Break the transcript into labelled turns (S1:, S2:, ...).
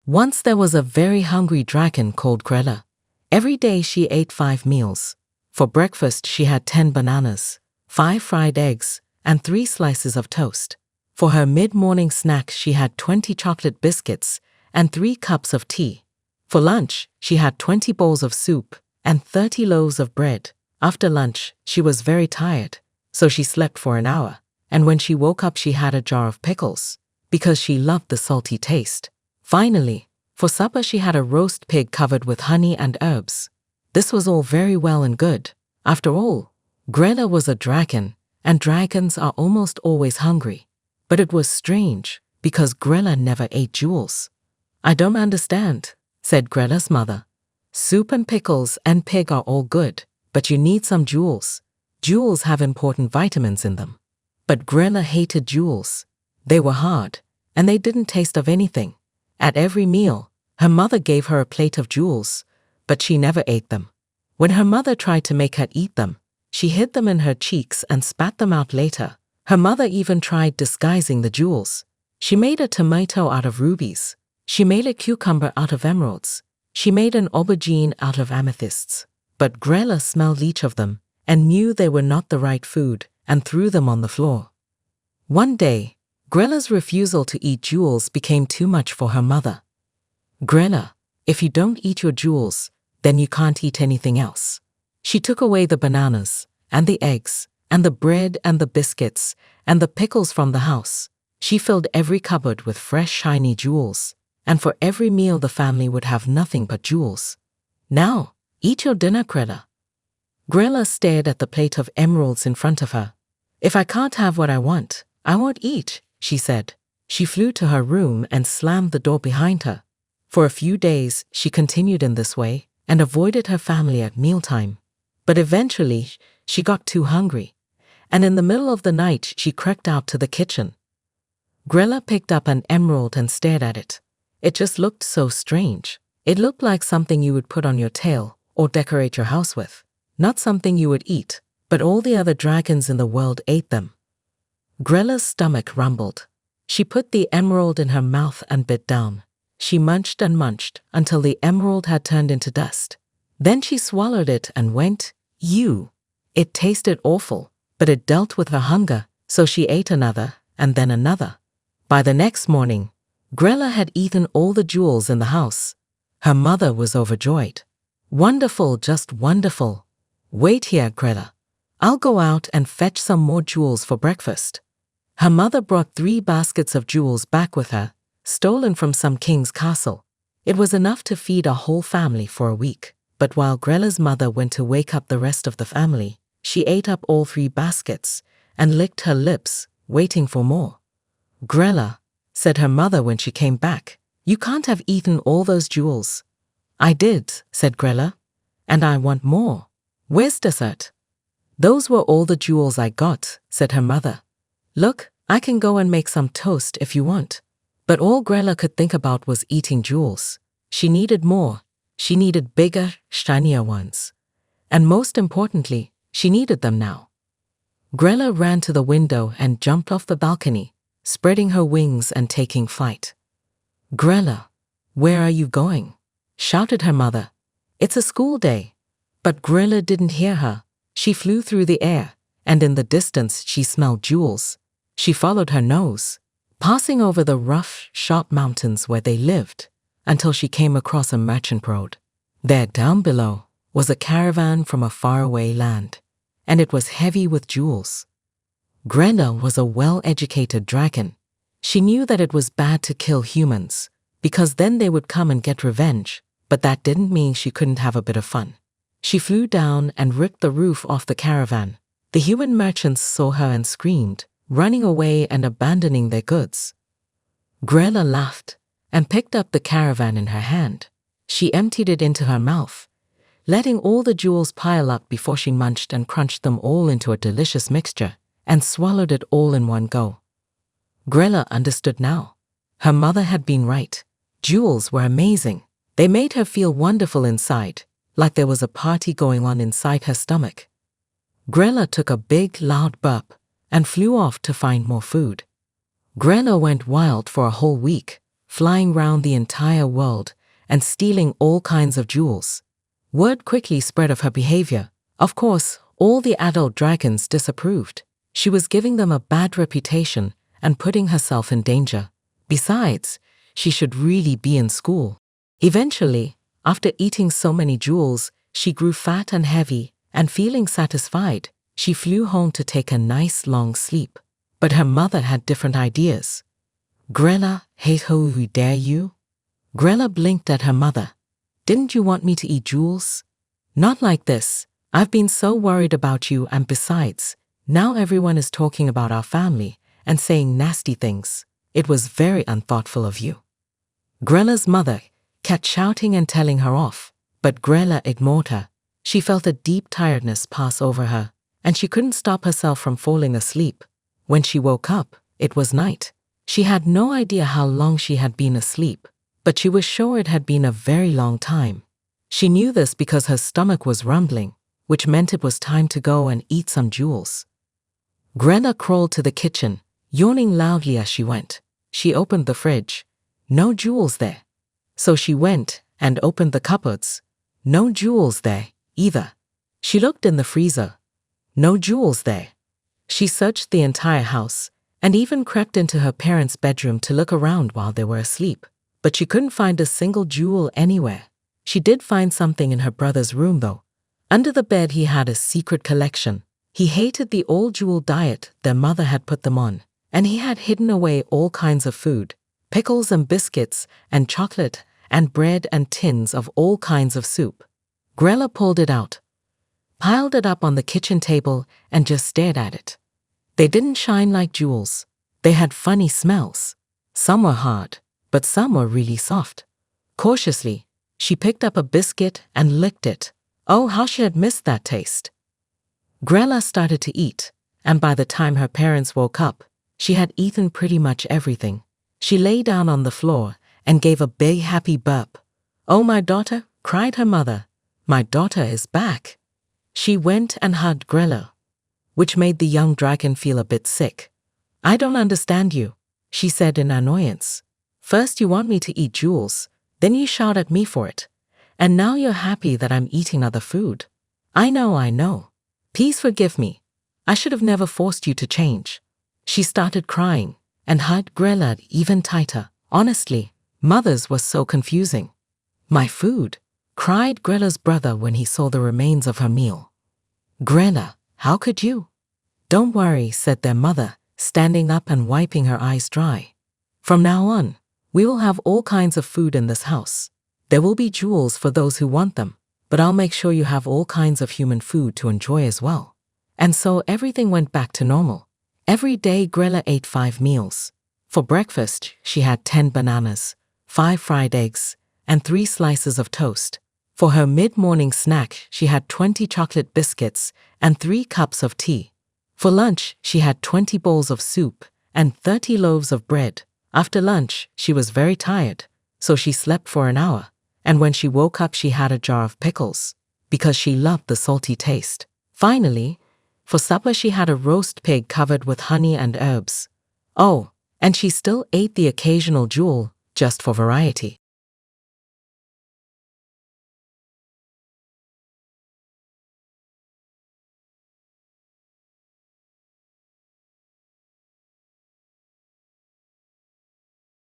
S1: Once there was a very hungry dragon called Grella. Every day she ate 5 meals. For breakfast she had 10 bananas, 5 fried eggs, and 3 slices of toast. For her mid-morning snack she had 20 chocolate biscuits and 3 cups of tea. For lunch she had 20 bowls of soup and 30 loaves of bread. After lunch she was very tired, so she slept for an hour, and when she woke up she had a jar of pickles, because she loved the salty taste. Finally, for supper she had a roast pig covered with honey and herbs. This was all very well and good. After all, Grella was a dragon, and dragons are almost always hungry. But it was strange, because Grella never ate jewels. "I don't understand," said Grella's mother. "Soup and pickles and pig are all good, but you need some jewels. Jewels have important vitamins in them." But Grella hated jewels. They were hard, and they didn't taste of anything. At every meal, her mother gave her a plate of jewels, but she never ate them. When her mother tried to make her eat them, she hid them in her cheeks and spat them out later. Her mother even tried disguising the jewels. She made a tomato out of rubies. She made a cucumber out of emeralds. She made an aubergine out of amethysts. But Grella smelled each of them and knew they were not the right food and threw them on the floor. One day, Grella's refusal to eat jewels became too much for her mother. "Grella, if you don't eat your jewels, then you can't eat anything else." She took away the bananas and the eggs and the bread and the biscuits and the pickles from the house. She filled every cupboard with fresh shiny jewels, and for every meal the family would have nothing but jewels. "Now, eat your dinner, Grella." Grella stared at the plate of emeralds in front of her. "If I can't have what I want, I won't eat," she said. She flew to her room and slammed the door behind her. For a few days, she continued in this way and avoided her family at mealtime. But eventually, she got too hungry, and in the middle of the night, she crept out to the kitchen. Grella picked up an emerald and stared at it. It just looked so strange. It looked like something you would put on your tail or decorate your house with, not something you would eat, but all the other dragons in the world ate them. Grella's stomach rumbled. She put the emerald in her mouth and bit down. She munched and munched until the emerald had turned into dust. Then she swallowed it and went, "Ew." It tasted awful, but it dealt with her hunger, so she ate another and then another. By the next morning, Grella had eaten all the jewels in the house. Her mother was overjoyed. "Wonderful, just wonderful. Wait here, Grella. I'll go out and fetch some more jewels for breakfast." Her mother brought 3 baskets of jewels back with her, stolen from some king's castle. It was enough to feed a whole family for a week. But while Grella's mother went to wake up the rest of the family, she ate up all 3 baskets and licked her lips, waiting for more. "Grella," said her mother when she came back, "you can't have eaten all those jewels." "I did," said Grella, "and I want more. Where's dessert?" "Those were all the jewels I got," said her mother. "Look, I can go and make some toast if you want." But all Grella could think about was eating jewels. She needed more. She needed bigger, shinier ones. And most importantly, she needed them now. Grella ran to the window and jumped off the balcony, spreading her wings and taking flight. "Grella, where are you going?" shouted her mother. "It's a school day." But Grella didn't hear her. She flew through the air, and in the distance she smelled jewels. She followed her nose, passing over the rough, sharp mountains where they lived, until she came across a merchant road. There, down below, was a caravan from a faraway land, and it was heavy with jewels. Grella was a well-educated dragon. She knew that it was bad to kill humans, because then they would come and get revenge, but that didn't mean she couldn't have a bit of fun. She flew down and ripped the roof off the caravan. The human merchants saw her and screamed, running away and abandoning their goods. Grella laughed and picked up the caravan in her hand. She emptied it into her mouth, letting all the jewels pile up before she munched and crunched them all into a delicious mixture and swallowed it all in one go. Grella understood now. Her mother had been right. Jewels were amazing. They made her feel wonderful inside, like there was a party going on inside her stomach. Grella took a big, loud burp and flew off to find more food. Grella went wild for a whole week, flying round the entire world and stealing all kinds of jewels. Word quickly spread of her behavior. Of course, all the adult dragons disapproved. She was giving them a bad reputation and putting herself in danger. Besides, she should really be in school. Eventually, after eating so many jewels, she grew fat and heavy, and feeling satisfied, she flew home to take a nice long sleep. But her mother had different ideas. Grella, hey ho, who dare you? Grella blinked at her mother. Didn't you want me to eat jewels? Not like this. I've been so worried about you, and besides, now everyone is talking about our family and saying nasty things. It was very unthoughtful of you. Grella's mother kept shouting and telling her off, but Grella ignored her. She felt a deep tiredness pass over her, and she couldn't stop herself from falling asleep. When she woke up, it was night. She had no idea how long she had been asleep, but she was sure it had been a very long time. She knew this because her stomach was rumbling, which meant it was time to go and eat some jewels. Grella crawled to the kitchen, yawning loudly as she went. She opened the fridge. No jewels there. So she went and opened the cupboards. No jewels there either. She looked in the freezer. No jewels there. She searched the entire house and even crept into her parents' bedroom to look around while they were asleep. But she couldn't find a single jewel anywhere. She did find something in her brother's room, though. Under the bed he had a secret collection. He hated the all-jewel diet their mother had put them on, and he had hidden away all kinds of food, pickles and biscuits and chocolate and bread and tins of all kinds of soup. Grella pulled it out, piled it up on the kitchen table, and just stared at it. They didn't shine like jewels. They had funny smells. Some were hard, but some were really soft. Cautiously, she picked up a biscuit and licked it. Oh, how she had missed that taste. Grella started to eat, and by the time her parents woke up, she had eaten pretty much everything. She lay down on the floor and gave a big happy burp. Oh, my daughter, cried her mother. My daughter is back. She went and hugged Grella, which made the young dragon feel a bit sick. I don't understand you, she said in annoyance. First you want me to eat jewels, then you shout at me for it. And now you're happy that I'm eating other food. I know. Please forgive me. I should have never forced you to change. She started crying and hugged Grella even tighter. Honestly, mothers were so confusing. My food, cried Grella's brother when he saw the remains of her meal. Grella, how could you? Don't worry, said their mother, standing up and wiping her eyes dry. From now on, we will have all kinds of food in this house. There will be jewels for those who want them, but I'll make sure you have all kinds of human food to enjoy as well. And so everything went back to normal. Every day Grella ate 5 meals. For breakfast, she had 10 bananas, 5 fried eggs, and 3 slices of toast. For her mid-morning snack, she had 20 chocolate biscuits and 3 cups of tea. For lunch, she had 20 bowls of soup and 30 loaves of bread. After lunch, she was very tired, so she slept for an hour. And when she woke up, she had a jar of pickles, because she loved the salty taste. Finally, for supper she had a roast pig covered with honey and herbs. Oh, and she still ate the occasional jewel, just for variety.